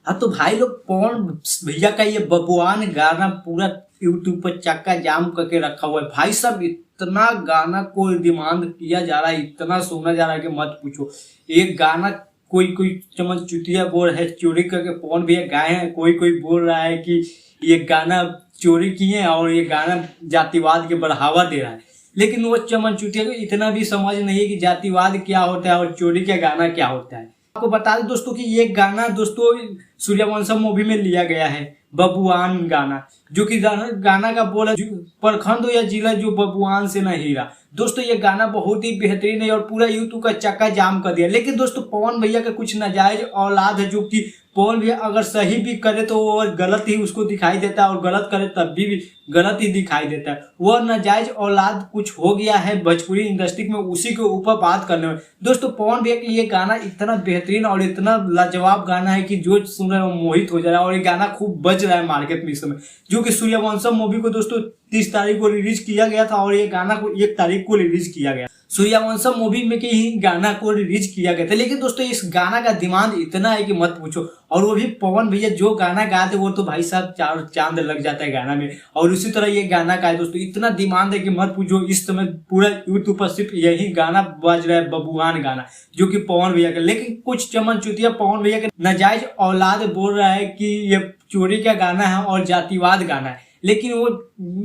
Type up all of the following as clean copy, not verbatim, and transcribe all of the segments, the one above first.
हाँ तो भाई लोग पवन भैया का ये बबुआन गाना पूरा यूट्यूब पर चक्का जाम करके रखा हुआ है भाई साहब। इतना गाना को डिमांड किया जा रहा है, इतना सुना जा रहा है कि मत पूछो। एक गाना कोई कोई चमन चुतिया बोल रहा है चोरी करके पवन भैया गाए हैं, कोई कोई बोल रहा है कि ये गाना चोरी किए हैं और ये गाना जातिवाद के बढ़ावा दे रहा है। लेकिन वो चमन चुतिया को इतना भी समझ नहीं है कि जातिवाद क्या होता है और चोरी का गाना क्या होता है। आपको बता दें दोस्तों कि ये गाना दोस्तों सूर्यवंशम मूवी में लिया गया है, बबुआन गाना, जो कि गाना का बोल है प्रखंड या जिला जो बबुआन से न हीरा। दोस्तों ये गाना बहुत ही बेहतरीन है और पूरा यूट्यूब का चक्का जाम कर दिया। लेकिन दोस्तों पवन भैया का कुछ नाजायज औलाद है, जो कि पवन भैया अगर सही भी करे तो वो गलत ही उसको दिखाई देता है और गलत करे तब भी गलत ही दिखाई देता है। वह नाजायज औलाद कुछ हो गया है भोजपुरी इंडस्ट्री में, उसी के ऊपर बात करने में। दोस्तों पवन भैया का ये गाना इतना बेहतरीन और इतना लाजवाब गाना है कि जो सुन रहे हो मोहित हो जा रहा है। और ये गाना खूब बज रहा है मार्केट में इस समय, जो कि सूर्यवंशम मूवी को दोस्तों 30 तारीख को रिलीज किया गया था और ये गाना को 1 तारीख को रिलीज किया गया। सूर्यवंशम मूवी में के ही गाना को रिलीज किया गया था। लेकिन दोस्तों इस गाना का डिमांड इतना है कि मत पूछो। और वो भी पवन भैया जो गाना गाते वो तो भाई साहब चार चांद लग जाता है गाना में। और उसी तरह ये गाना का है दोस्तों, इतना डिमांड है कि मत पूछो। इस समय पूरा यूट्यूब पर सिर्फ यही गाना बज रहा है, बबुआन गाना, जो कि पवन भैया का। लेकिन कुछ चमन चुतिया पवन भैया के नाजायज औलाद बोल रहा है कि ये चोरी का गाना है और जातिवाद गाना है। लेकिन वो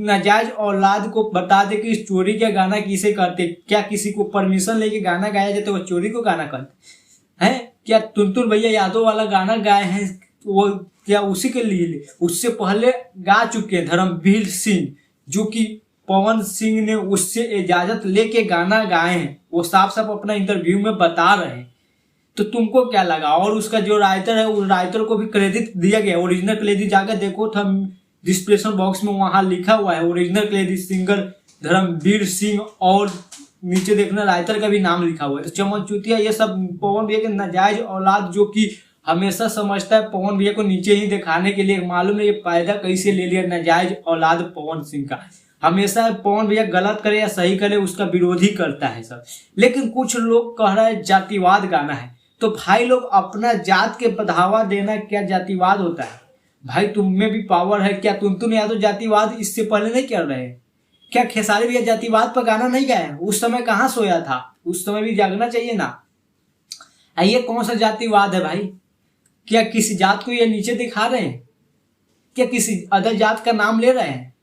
नाजायज औलाद को बता दे कि इस चोरी का गाना किसे करते, क्या किसी को परमिशन लेके गाना गाया जाता है वो चोरी को गाना करते हैं? क्या तुलतुल भैया यादव वाला गाना गाए हैं वो क्या उसी के लिए? उससे पहले गा चुके हैं धर्मवीर सिंह, जो कि पवन सिंह ने उससे इजाजत लेके गाना गाए हैं। वो साफ साफ अपना इंटरव्यू में बता रहे हैं। तो तुमको क्या लगा? और उसका जो राइटर है उस राइटर को भी क्रेडिट दिया गया, ओरिजिनल क्रेडिट जाकर देखो था डिस्क्रिप्शन बॉक्स में, वहां लिखा हुआ है original credit singer Dharmveer Singh और नीचे देखना राइटर का भी नाम लिखा हुआ है। तो चमन चुतिया ये सब पवन भैया के नाजायज औलाद, जो कि हमेशा समझता है पवन भैया को नीचे ही दिखाने के लिए। मालूम है ये पैदा कैसे ले लिया नाजायज औलाद पवन सिंह का। हमेशा पवन भैया गलत करे या सही करे उसका विरोधी करता है सब। लेकिन कुछ लोग कह रहा है जातिवाद गाना है। तो भाई लोग अपना जात के बढ़ावा देना क्या जातिवाद होता है? भाई तुम में भी पावर है क्या? तुम यादव जातिवाद इससे पहले नहीं कर रहे? क्या खेसारी भैया जातिवाद पर गाना नहीं गाए? उस समय कहाँ सोया था? उस समय भी जागना चाहिए ना। ये कौन सा जातिवाद है भाई? क्या किसी जात को ये नीचे दिखा रहे हैं? क्या किसी अदर जात का नाम ले रहे हैं?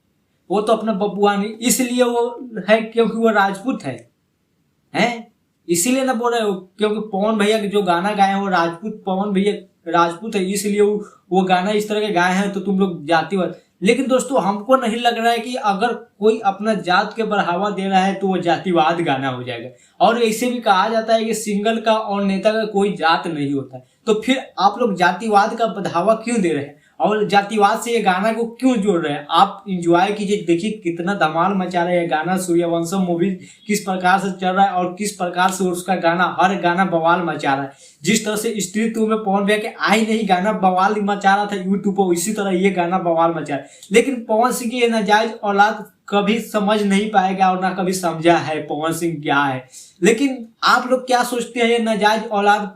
वो तो अपना बबुआनी इसलिए वो है क्योंकि वो राजपूत है इसीलिए ना बोल रहे हो। क्योंकि पवन भैया जो गाना गाए हैं वो राजपूत, पवन भैया राजपूत है इसलिए वो गाना इस तरह के गाए हैं, तो तुम लोग जातिवाद। लेकिन दोस्तों हमको नहीं लग रहा है कि अगर कोई अपना जात के बढ़ावा दे रहा है तो वो जातिवाद गाना हो जाएगा। और ऐसे भी कहा जाता है कि सिंगल का और नेता का कोई जात नहीं होता है। तो फिर आप लोग जातिवाद का बढ़ावा क्यों दे रहे हैं और जातिवाद से ये गाना को क्यों जोड़ रहे हैं? आप इंजॉय कीजिए, देखिए कितना धमाल मचा रहा है ये गाना। सूर्यवंशम मूवी किस प्रकार से चल रहा है और किस प्रकार से उसका गाना, हर गाना बवाल मचा रहा है। जिस तरह से स्त्री टू में पवन भैया के आई नहीं गाना बवाल मचा रहा था यूट्यूब पर, इसी तरह ये गाना बवाल मचा रहा है। लेकिन पवन सिंह की ये नाजायज औलाद कभी समझ नहीं पाएगा और ना कभी समझा है पवन सिंह क्या है। लेकिन आप लोग क्या सोचते हैं ये नाजायज औलाद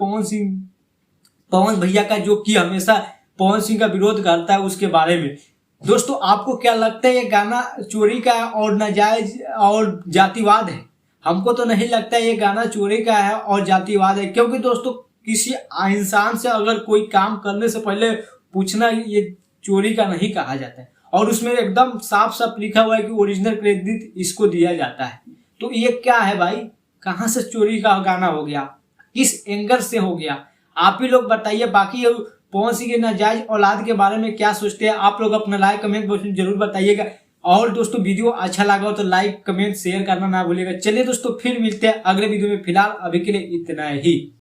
पवन भैया का, जो कि हमेशा पवन सिंह का विरोध करता है उसके बारे में? दोस्तों आपको क्या लगता है ये गाना चोरी का और नाजायज और जातिवाद है? हमको तो नहीं लगता ये गाना चोरी का है और जातिवाद है। क्योंकि दोस्तों किसी इंसान से अगर कोई काम करने से पहले पूछना, ये चोरी का नहीं कहा जाता है। और उसमें एकदम साफ साफ लिखा हुआ है कि ओरिजिनल क्रेडिट इसको दिया जाता है। तो ये क्या है भाई? कहाँ से चोरी का गाना हो गया? किस एंगल से हो गया? आप ही लोग बताइए। बाकी पवन सिंह के नाजायज औलाद के बारे में क्या सोचते हैं आप लोग? अपना लाइक कमेंट बॉक्स में जरूर बताइएगा। और दोस्तों वीडियो अच्छा लगा हो तो लाइक कमेंट शेयर करना ना भूलिएगा। चलिए दोस्तों फिर मिलते हैं अगले वीडियो में। फिलहाल अभी के लिए इतना ही।